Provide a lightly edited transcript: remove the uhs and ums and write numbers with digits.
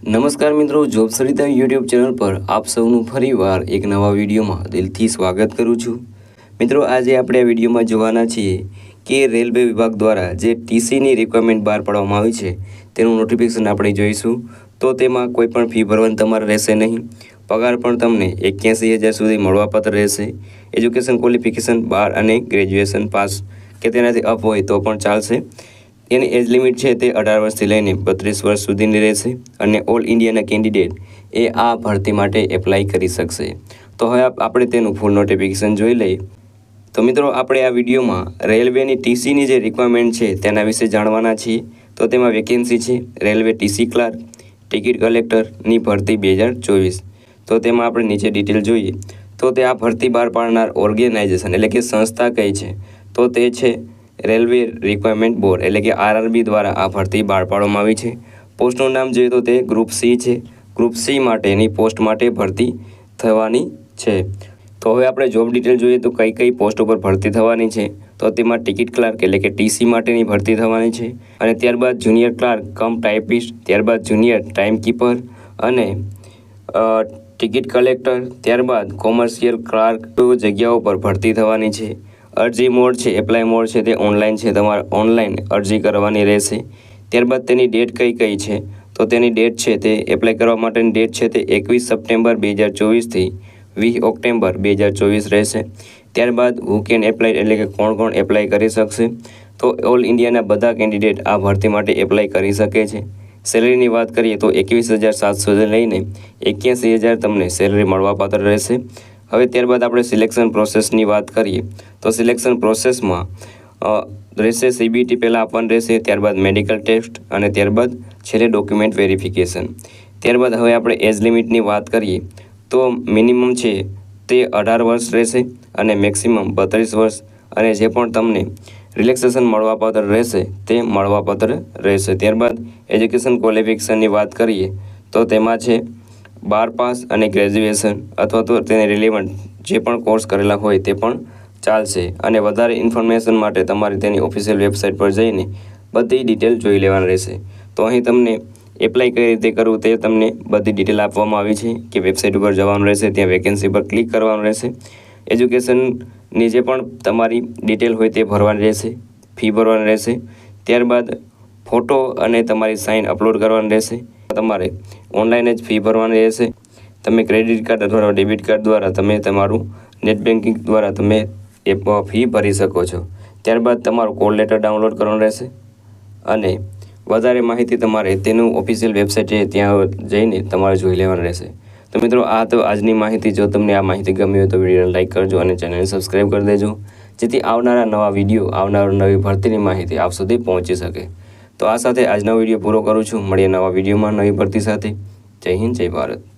નમસ્કાર મિત્રો, job Sarita YouTube channel પર આપ સૌનું ફરીવાર એક નવા વિડીયોમાં દિલથી સ્વાગત કરું છું। મિત્રો, આજે આપણે આ વિડીયોમાં જોવાના છીએ કે રેલવે વિભાગ દ્વારા જે ટીસીની રિક્વાયરમેન્ટ બહાર પાડવામાં આવી છે તેનું નોટિફિકેશન આપણે જોઈશું। તો તેમાં કોઈ પણ ફી ભરવાની તમારે રહેશે નહીં, પગાર પણ તમને 81,000 સુધી મળવાપાત્ર રહેશે। એજ્યુકેશન ક્વોલિફિકેશન 12 અને ગ્રેજ્યુએશન પાસ કે તેનાથી અપ હોય તો પણ ચાલશે। તેની એજ લિમિટ છે તે 18 વર્ષથી લઈને 32 વર્ષ સુધીની રહેશે અને ઓલ ઇન્ડિયાના કેન્ડિડેટ એ આ ભરતી માટે એપ્લાય કરી શકશે। તો હવે આપણે તેનું ફૂલ નોટિફિકેશન જોઈ લઈએ। તો મિત્રો, આપણે આ વિડીયોમાં રેલવેની ટીસીની જે રિક્વાયરમેન્ટ છે તેના વિશે જાણવાના છીએ। તો તેમાં વેકેન્સી છે રેલવે ટીસી ક્લાર્ક, ટિકિટ કલેક્ટરની ભરતી 2024। તો તેમાં આપણે નીચે ડિટેલ જોઈએ તો તે આ ભરતી બહાર પાડનાર ઓર્ગેનાઇઝેશન એટલે કે સંસ્થા કઈ છે તો તે છે રેલવે રિક્વાયરમેન્ટ બોર્ડ એટલે કે આરઆરબી દ્વારા આ ભરતી બહાર પાડવામાં આવી છે। પોસ્ટનું નામ જોઈએ તો તે ગ્રુપ સી છે। ગ્રુપ સી માટેની પોસ્ટ માટે ભરતી થવાની છે। તો હવે આપણે જોબ ડિટેલ જોઈએ તો કઈ કઈ પોસ્ટ ઉપર ભરતી થવાની છે તો તેમાં ટિકિટ ક્લાર્ક એટલે કે ટીસી માટેની ભરતી થવાની છે અને ત્યારબાદ જુનિયર ક્લાર્ક કમ ટાઈપિસ્ટ, ત્યારબાદ જુનિયર ટાઈમકીપર અને ટિકિટ કલેક્ટર, ત્યારબાદ કોમર્શિયલ ક્લાર્ક જગ્યાઓ પર ભરતી થવાની છે। અરજી મોડ છે એપ્લાય મોડ છે તે ઓનલાઈન છે, તમારે ઓનલાઈન અરજી કરવાની રહેશે। ત્યારબાદ તેની ડેટ કઈ છે તો તેની ડેટ છે તે એપ્લાય કરવા માટેની ડેટ છે તે 21 સપ્ટેમ્બર 2024થી 20 ઓક્ટોબર 2024 રહેશે। ત્યારબાદ હુ કેન એપ્લાય એટલે કે કોણ એપ્લાય કરી શકશે તો ઓલ ઇન્ડિયાના બધા કેન્ડિડેટ આ ભરતી માટે એપ્લાય કરી શકે છે। સેલરીની વાત કરીએ તો 21,700 લઈને 81,000 તમને સેલરી મળવાપાત્ર રહેશે। હવે ત્યારબાદ આપણે સિલેક્શન પ્રોસેસની વાત કરીએ તો સિલેક્શન પ્રોસેસમાં રહેશે સીબીટી પહેલાં આપવાનું રહેશે, ત્યારબાદ મેડિકલ ટેસ્ટ અને ત્યારબાદ છેલ્લે ડોક્યુમેન્ટ વેરિફિકેશન। ત્યારબાદ હવે આપણે એજ લિમિટની વાત કરીએ તો મિનિમમ છે તે 18 વર્ષ રહેશે અને મેક્સિમમ 32 વર્ષ અને જે પણ તમને રિલેક્સેશન મળવાપાત્ર રહેશે તે મળવાપાત્ર રહેશે। ત્યારબાદ એજ્યુકેશન ક્વોલિફિકેશનની વાત કરીએ તો તેમાં છે 12 પાસ અને ગ્રેજ્યુએશન અથવા તો તેને રિલેવન્ટ જે પણ કોર્સ કરેલા હોય તે પણ ચાલશે। અને વધારે ઇન્ફોર્મેશન માટે તમારે તેની ઓફિશિયલ વેબસાઇટ પર જઈને બધી ડિટેલ જોઈ લેવાની રહેશે। તો અહીં તમને એપ્લાય કઈ રીતે કરવું તે તમને બધી ડિટેલ આપવામાં આવી છે કે વેબસાઇટ ઉપર જવાનું રહેશે, ત્યાં વેકેન્સી પર ક્લિક કરવાનું રહેશે, એજ્યુકેશનની જે પણ તમારી ડિટેલ હોય તે ભરવાની રહેશે, ફી ભરવાની રહેશે, ત્યારબાદ ફોટો અને તમારી સાઇન અપલોડ કરવાની રહેશે। તમારે ઓનલાઈન જ ફી ભરવાની રહેશે। તમે ક્રેડિટ કાર્ડ અથવા ડેબિટ કાર્ડ દ્વારા તમે તમારું નેટ બેન્કિંગ દ્વારા તમે એ ફી ભરી શકો છો। ત્યારબાદ તમારું કોલ લેટર ડાઉનલોડ કરવાનું રહેશે અને વધારે માહિતી તમારે તેનું ઓફિશિયલ વેબસાઇટ છે ત્યાં જઈને તમારે જોઈ લેવાનું રહેશે। તો મિત્રો, આ તો આજની માહિતી। જો તમને આ માહિતી ગમી હોય તો વિડીયોને લાઇક કરજો અને ચેનલને સબસ્ક્રાઈબ કરી દેજો જેથી આવનારા નવા વિડીયો નવી ભરતીની માહિતી આપ સુધી પહોંચી શકે। તો આ સાથે આજનો વિડીયો પૂરો કરું છું। મળીએ નવા વિડીયોમાં નવી ભરતી સાથે। જય હિન્દ, જય ભારત।